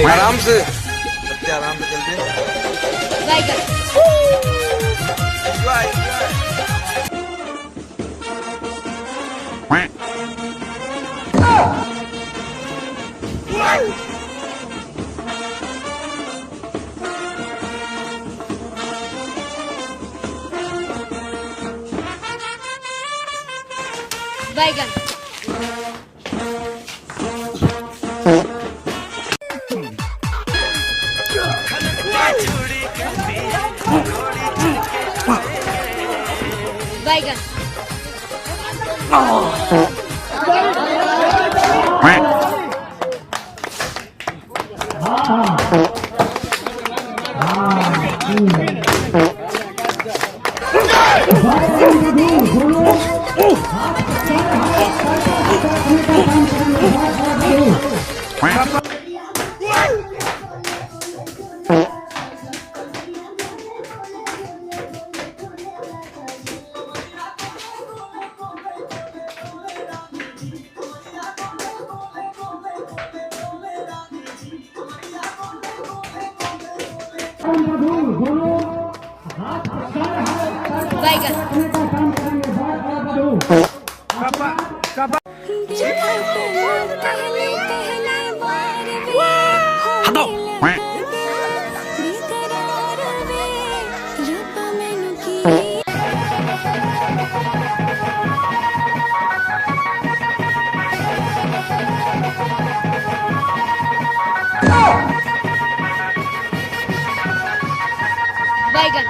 आराम से चलते, आराम से चलते। बैगन बैगन बैगन बैगन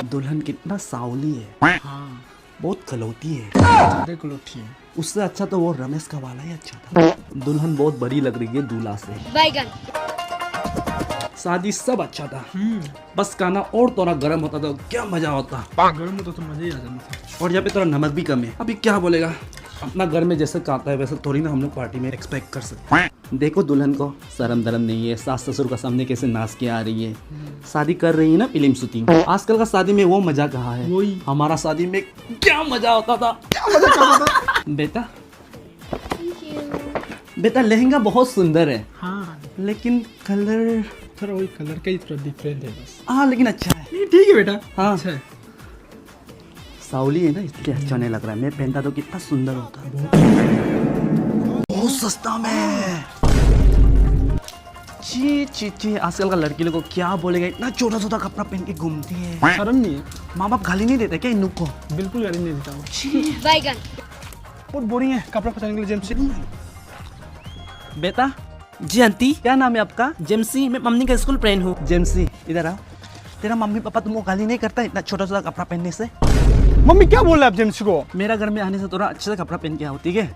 दुल्हन कितना सावली है, हाँ बहुत खलौती है। ज़्यादा कुलठी है। उससे अच्छा तो वो रमेश का वाला ही अच्छा था। दुल्हन बहुत बड़ी लग रही है दूल्हा से। बैगन शादी सब अच्छा था, बस खाना और थोड़ा गर्म होता तो क्या मजा होता। गर्म होता तो मजा ही आ जाता था। और यहाँ पे थोड़ा नमक भी कम है। अभी क्या बोलेगा, अपना घर में जैसे खाता है वैसे थोड़ी ना हम लोग पार्टी में एक्सपेक्ट कर सकते। देखो दुल्हन को शर्म दरम नहीं है, सास ससुर का सामने कैसे नाच के आ रही है। शादी कर रही है ना फिल्म शूटिंग। आजकल का शादी में वो मजा कहाँ है। वही। हमारा शादी में क्या मजा होता था, क्या मजा करता था। बेटा बेटा लहंगा बहुत सुंदर है, हाँ लेकिन कलर थोड़ा वही कलर का ही थोड़ा डिफरेंट है बस। हाँ लेकिन अच्छा है। नहीं ठीक है बेटा। हाँ। अच्छा है। सावली है ना इसलिए अच्छा नहीं लग रहा है। मैं पहनता तो कितना सुंदर होता। बहुत सस्ता में। ची ची ची, आजकल का लड़की लोग को क्या बोलेगा, इतना छोटा छोटा कपड़ा पहन के घूमती है। शर्म नहीं है, माँ बाप गाली नहीं देते क्या इन लोग को। बिल्कुल गाड़ी नहीं देता हूँ। बैगन बहुत बोरिंग है कपड़ा पहनने के लिए जेम्स। बेटा जी आंटी, क्या नाम है आपका। जेम्सी, मैं मम्मी का स्कूल फ्रेंड हूँ। जेम्सी इधर आओ। तेरा मम्मी पापा तुमको गाली नहीं करता इतना छोटा छोटा कपड़ा पहनने से। मम्मी क्या बोल रहे हैं आप जेम्स को। मेरा घर में आने से थोड़ा अच्छे से कपड़ा पहन के आओ ठीक है।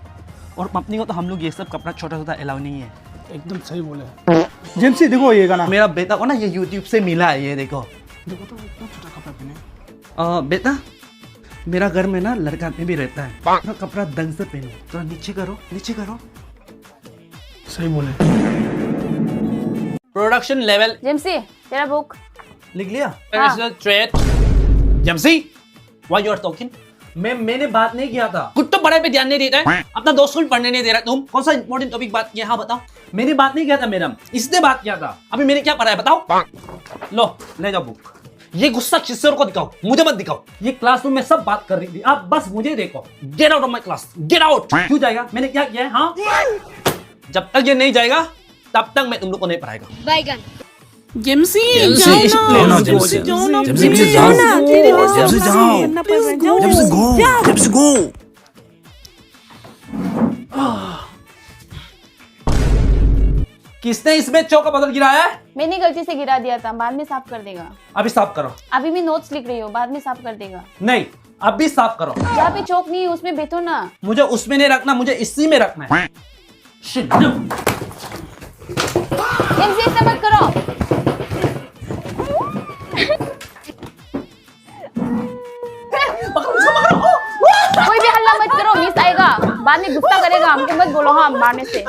और पत्नी को तो हम लोग ये सब कपड़ा छोटा छोटा अलाउ नहीं है। एकदम सही बोले जेम्सी। देखो ये गाना मेरा बेटा को ना ये यूट्यूब से मिला है, ये देखो। देखो तो इतना छोटा कपड़ा पहने। बेटा मेरा घर में ना लड़का में भी रहता है, थोड़ा कपड़ा ढंग से पहनो। थोड़ा नीचे करो, नीचे करो। सही बोले। प्रोडक्शन लेवल जेम्सी तेरा बुक। लिख लिया। ट्रेड। जेम्सी, व्हाई यू आर टॉकिंग? मैंने बात नहीं किया था। कुछ तो पढ़ाई पे ध्यान नहीं देता है, अपना दोस्त को पढ़ने नहीं दे रहा। तुम कौन सा इंपॉर्टेंट टॉपिक बात किया? हाँ बताओ। मैंने बात नहीं किया था मैडम, इसने बात किया था। अभी मैंने क्या पढ़ा है बताओ। लो ले जाओ बुक। ये गुस्सा किसर को दिखाओ, मुझे मत दिखाओ। ये क्लासरूम में सब बात कर रही थी, आप बस मुझे देखो। Get out of my class, get out. क्यों जाएगा, मैंने क्या किया है? हाँ जब तक ये नहीं जाएगा तब तक मैं तुम लोग को नहीं पढ़ाएगा। बैगन जेम्सी जेम्सी, जाओ ना, जेम्सी, जाओ ना, जेम्सी, प्लीज जेम्सी, जाओ ना, जाओ। तेरे लिए जेम्सी, सब जाओ। करना पड़ेगा, जाओ। जेम्सी गो, जेम्सी गो। किसने इसमें चौका बदल गिराया है? मैंने गलती से गिरा दिया था, बाद में साफ कर देगा। अभी साफ करो। अभी मैं नोट्स लिख रही हूँ, बाद में साफ कर देगा। नहीं, अभी साफ करो। जहाँ पे चौक नहीं है उसमें बैठो ना। मुझे उसमें नहीं रखना, मुझे इसी में रखना है। Shit, no. जेम्सी ऐसा मत करो। कोई भी हल्ला मत करो, मिस आएगा, बाद में गुस्सा करेगा, हमको मत बोलो हाँ मारने से।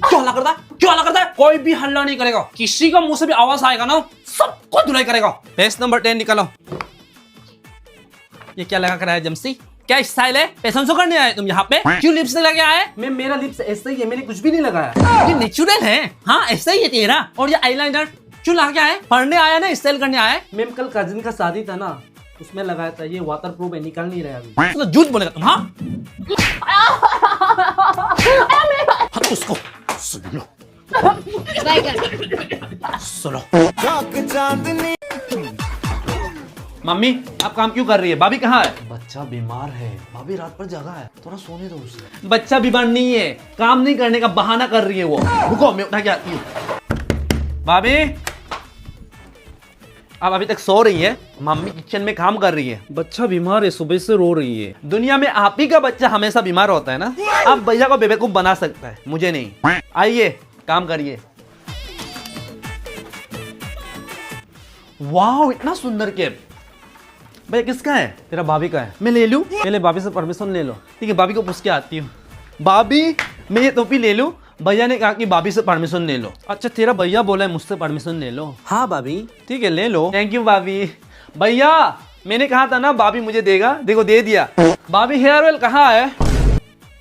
क्यों हल्ला करता है? क्यों हल्ला करता है? कोई भी हल्ला नहीं करेगा। किसी का मुंह से भी आवाज आएगा ना, सबको धुलाई करेगा। पेज नंबर 10 निकालो। ये क्या लगा कर आया जेम्सी? क्या स्टाइल है? पैशन शो करने आए तुम यहाँ पे? क्यों लिप्स लगे आए? मैं मेरा लिप्स ऐसा ही है, मैंने कुछ भी नहीं लगाया। ये नेचुरल है। हाँ ऐसा ही है तेरा। और ये आईलाइनर क्यों लगा के आए? पढ़ने आया ना, स्टाइल करने आया है? मैम कल कजिन का शादी था ना, उसमें लगाया था। ये वाटर प्रूफ है, निकल नहीं रहा अभी। तो झूठ बोलेगा तुम। हाँ हट उसको। सुन लो, बैगन सुनो। मम्मी आप काम क्यों कर रही है? भाभी कहाँ है? बच्चा बीमार है, भाभी रात पर जगा है, थोड़ा सोने दो उसे। बच्चा बीमार नहीं है, काम नहीं करने का बहाना कर रही है वो। रुको मैं उठा के आती हूँ। भाभी आप अभी तक सो रही है? मम्मी किचन में काम कर रही है। बच्चा बीमार है, सुबह से रो रही है। दुनिया में आप ही का बच्चा हमेशा बीमार होता है ना। आप भैया को बेवकूफ बना सकता है, मुझे नहीं। आइए काम करिए। वाह इतना सुंदर केक। भैया किसका है? तेरा भाभी का है। मैं ले लूं? पहले भाभी से परमिशन ले लो। ठीक है, भाभी को पूछ के आती हूँ। भाभी मैं ये टोपी ले लूं? भैया ने कहा कि भाभी से परमिशन ले लो। अच्छा तेरा भैया बोला है मुझसे परमिशन ले लो। हाँ भाभी ठीक है ले लो। थैंक यू भाभी। भैया मैंने कहा था ना भाभी मुझे देगा, देखो दे दिया। भाभी हेयर ऑयल कहाँ है?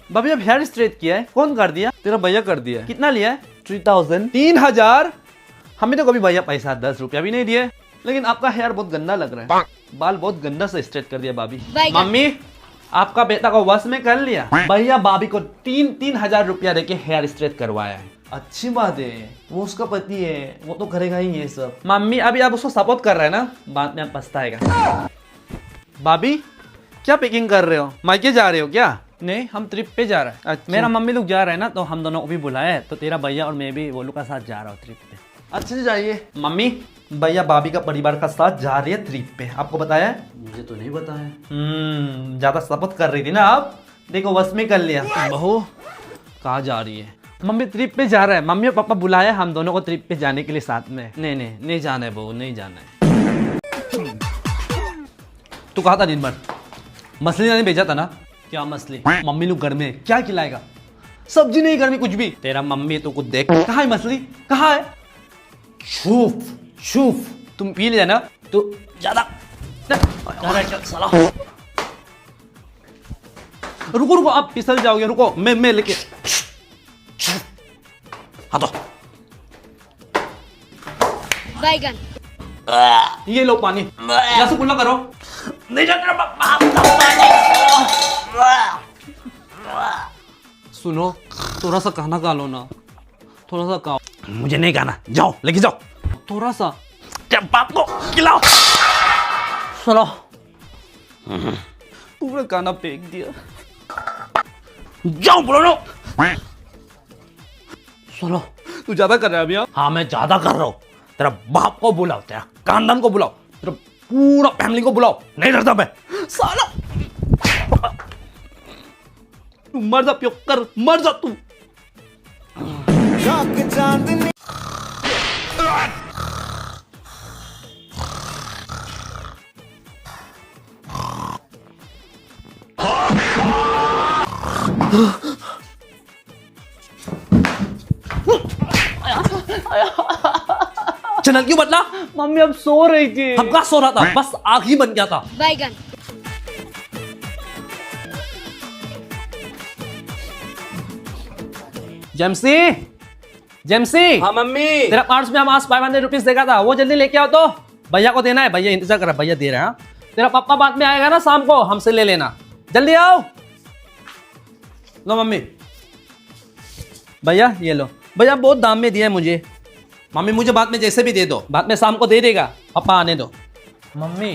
भाभी अब हेयर स्ट्रेट किया है, कौन कर दिया? तेरा भैया कर दिया है। कितना लिया है? 3000। 3000? हमें तो कभी भैया पैसा 10 रुपया भी नहीं दिए। लेकिन आपका हेयर बहुत गंदा लग रहा है, बाल बहुत गंदा से स्ट्रेट कर दिया भाभी। बैगन। मम्मी आपका बेटा को वश में कर लिया। भैया भाभी को 3,000 रुपया देके हेयर स्ट्रेट करवाया है। अच्छी बात है, वो उसका पति है, वो तो करेगा ही ये सब। मम्मी अभी आप उसको सपोर्ट कर रहे हैं ना, बाद में आप पछताएगा। भाभी क्या पैकिंग कर रहे हो? मायके जा रहे हो क्या? नहीं हम ट्रिप पे जा रहे हैं। अच्छा। मेरा मम्मी लोग जा रहे हैं ना, तो हम दोनों को भी बुलाया है, तो तेरा भैया और मैं भी वो लोग का साथ जा रहा हूँ ट्रिप पे। अच्छे से जाइए। मम्मी भैया भाभी का परिवार का साथ जा रही है ट्रिप पे, आपको बताया है? मुझे तो नहीं बताया। ज्यादा सपोर्ट कर रही थी ना आप, देखो वश में कर लिया। बहू कहाँ जा रही है? मम्मी ट्रिप पे जा रहा है, मम्मी और पापा बुलाया हम दोनों को ट्रिप पे जाने के लिए साथ में। नहीं जाना है बहू, नहीं जाना है। तू कहा था दिन भर मछली लाने भेजा था ना? क्या मछली? मम्मी लोग घर में क्या खिलाएगा? सब्जी नहीं घर में कुछ भी। तेरा मम्मी तो कुछ देख। कहाँ है मछली? कहाँ है? छूफ छूफ तुम पी लिया ना तो ज्यादा। रुको रुको आप फिसल जाओगे, रुको मैं लेके। हाँ तो बैगन ये लो पानी, यहाँ से कुल्ला करो। नहीं जाते सुनो थोड़ा सा खाना खा लो ना, थोड़ा सा खाओ। मुझे नहीं खाना, जाओ लेके जाओ। थोड़ा सा क्या बाप को खिलाओ। सुनो पूरा खाना फेंक दिया। जाओ बोलो। सुनो तू ज्यादा कर रहा है अभी। हाँ मैं ज्यादा कर रहा हूँ। तेरा बाप को बुलाओ, तेरा खानदान को बुलाओ, तेरा पूरा फैमिली को बुलाओ। नहीं डरता मैं साला। तू मर जा प्योकर, मर जा तू। चैनल क्यों बदला? मम्मी अब सो रही थी। हम कहाँ सो रहा था, बस आग ही बन गया था। बैगन जेम्सी जेम्सी, हाँ मम्मी। तेरा पार्ट्स में हम आज 500 रुपीज देगा था, वो जल्दी लेके आओ तो। भैया को देना है, भैया इंतजार कर रहा है, भैया दे रहे हैं। तेरा पापा बाद में आएगा ना शाम को, हमसे ले लेना। जल्दी आओ। लो मम्मी। भैया ये लो। भैया बहुत दाम में दिया है मुझे। मम्मी मुझे बाद में जैसे भी दे दो, बाद में शाम को दे देगा। पापा आने दो। मम्मी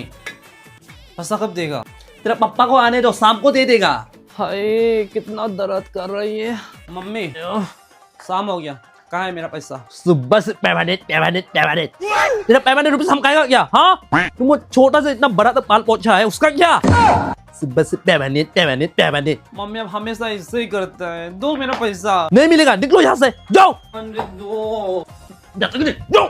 पैसा कब देगा? तेरा पापा को आने दो, शाम को दे देगा। हाय कितना दर्द कर रही है मम्मी। शाम हो गया, कहाँ है मेरा पैसा? सुबह से पैमाने तेरा पैमाने रुपये हम खाएगा क्या? हाँ तुम वो छोटा से इतना बड़ा तक पाल पहुंचा है, उसका क्या? सुबह से पैमाने। मम्मी अब हमेशा ऐसे ही करता है, दो मेरा पैसा। नहीं मिलेगा, निकलो यहाँ से, जाओ। दो जाओ।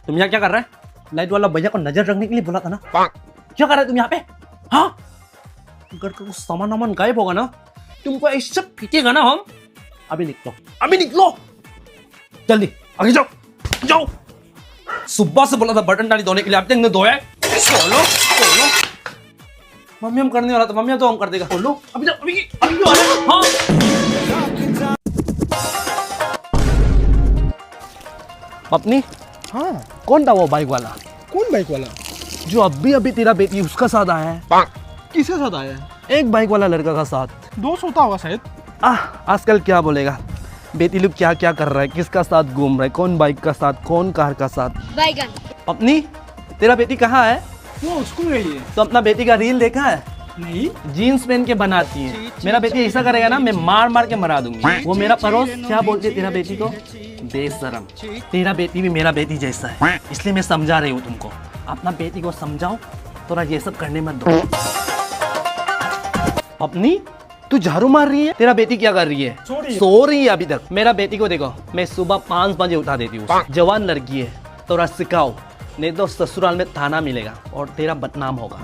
तुम यहाँ क्या कर रहे हैं? लाइट वाला भैया को नजर रखने के लिए बोला था ना। क्या कर रहे तुम यहाँ पे? हाँ अगर कुछ सामान वामान गायब होगा ना, तुमको ऐसा पीटेगा ना हम। अभी निकलो जल्दी, आगे जाओ। सुबह से बोला था बटन डाली धोने के लिए, अब तक नहीं धोया। खोलो मम्मी, हम करने वाला था, मम्मी तो हम कर देगा। खोलो अभी जाओ, अभी क्यों आ रहे हो? हाँ अपनी। हाँ कौन था वो बाइक वाला? कौन बाइक वाला? जो अभी तेरा बेटी उसका साथ आया है। किसके साथ आया है? एक बाइक वाला लड़का का साथ। दोस्त होता होगा शायद। आजकल क्या बोलेगा, बेटी लोग क्या क्या कर रहा है, किसका साथ घूम रहा है, कौन बाइक का साथ, कौन कार का साथ। बैगन। अपनी तेरा बेटी कहाँ है? वो स्कूल गई है। तो अपना बेटी का रील देखा है? नहीं। जीन्स पहन के बनाती है। मेरा बेटी ऐसा करेगा ना, मैं मार के मरा दूंगी। वो मेरा पड़ोस क्या बोलते तेरा बेटी को? बेशरम। तेरा बेटी भी मेरा बेटी जैसा है, इसलिए मैं समझा रही हूँ तुमको। अपना बेटी को समझाओ, थोड़ा ये सब करने मत दो। अपनी तू झाड़ू मार रही है, तेरा बेटी क्या कर रही है? सो रही है अभी तक। मेरा बेटी को देखो, मैं सुबह 5 बजे उठा देती हूँ। जवान लड़की है, थोड़ा सिखाओ, नहीं तो ससुराल में थाना मिलेगा और तेरा बदनाम होगा।